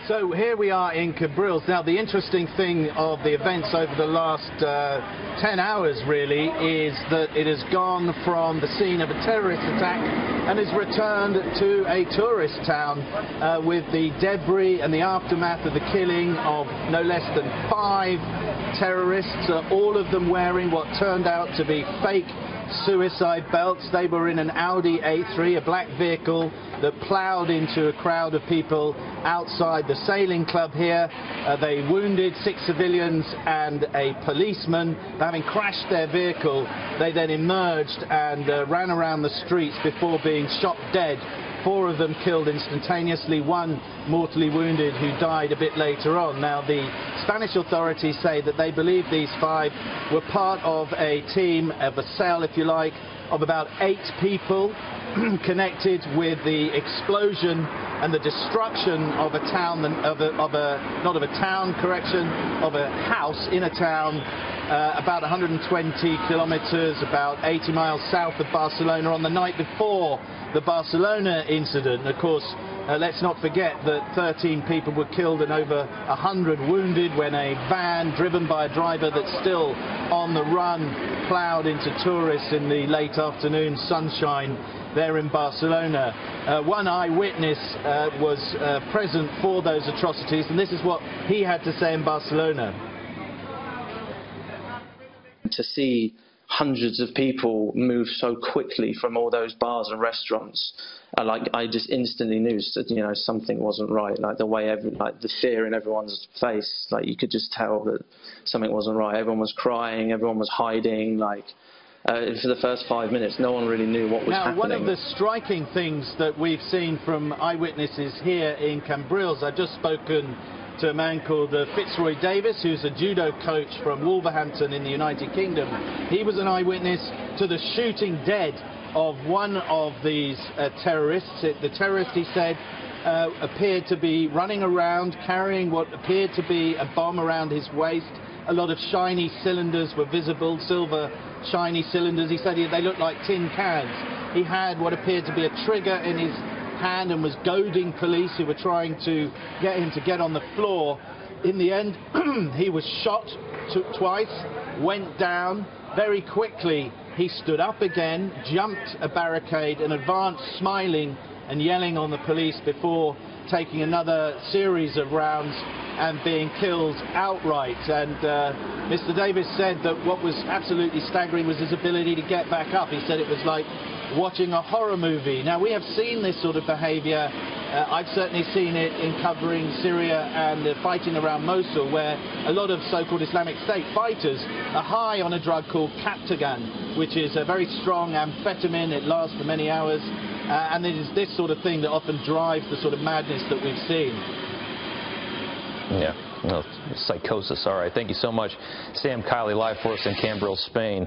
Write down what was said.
So here we are in Cambrils. Now the interesting thing of the events over the last 10 hours really is that it has gone from the scene of a terrorist attack and has returned to a tourist town with the debris and the aftermath of the killing of no less than 5 terrorists, all of them wearing what turned out to be fake suicide belts. They were in an Audi A3, a black vehicle that ploughed into a crowd of people outside the sailing club here. They wounded 6 civilians and a policeman. Having crashed their vehicle, they then emerged and ran around the streets before being shot dead. 4 of them killed instantaneously, 1 mortally wounded who died a bit later on. Now the Spanish authorities say that they believe these 5 were part of a team, of a cell if you like, of about 8 people connected with the explosion and the destruction of a town, of a house in a town about 120 kilometers, about 80 miles south of Barcelona on the night before the Barcelona incident. And of course, let's not forget that 13 people were killed and over 100 wounded when a van driven by a driver that's still on the run ploughed into tourists in the late afternoon sunshine there in Barcelona. One eyewitness was present for those atrocities, and this is what he had to say in Barcelona. To see hundreds of people move so quickly from all those bars and restaurants, I just instantly knew that something wasn't right. Like the way the fear in everyone's face, you could just tell that something wasn't right. Everyone was crying, everyone was hiding. For the first 5 minutes, no one really knew what was happening. One of the striking things that we've seen from eyewitnesses here in Cambrils, I've just spoken to a man called Fitzroy Davis, who's a judo coach from Wolverhampton in the United Kingdom. He was an eyewitness to the shooting dead of one of these terrorists. The terrorist, he said, appeared to be running around carrying what appeared to be a bomb around his waist. A lot of shiny cylinders were visible, silver shiny cylinders. He said they looked like tin cans. He had what appeared to be a trigger in his hand and was goading police who were trying to get him to get on the floor. In the end, he was shot twice, went down. Very quickly, he stood up again, jumped a barricade and advanced, smiling and yelling on the police before taking another series of rounds and being killed outright. And Mr. Davis said that what was absolutely staggering was his ability to get back up. He said it was like watching a horror movie. Now, we have seen this sort of behavior. I've certainly seen it in covering Syria and the fighting around Mosul, where a lot of so-called Islamic State fighters are high on a drug called Captagan, which is a very strong amphetamine. It lasts for many hours. And it is this sort of thing that often drives the sort of madness that we've seen. Yeah, no, psychosis. All right, thank you so much, Sam Kiley, live for us in Cambrils, Spain.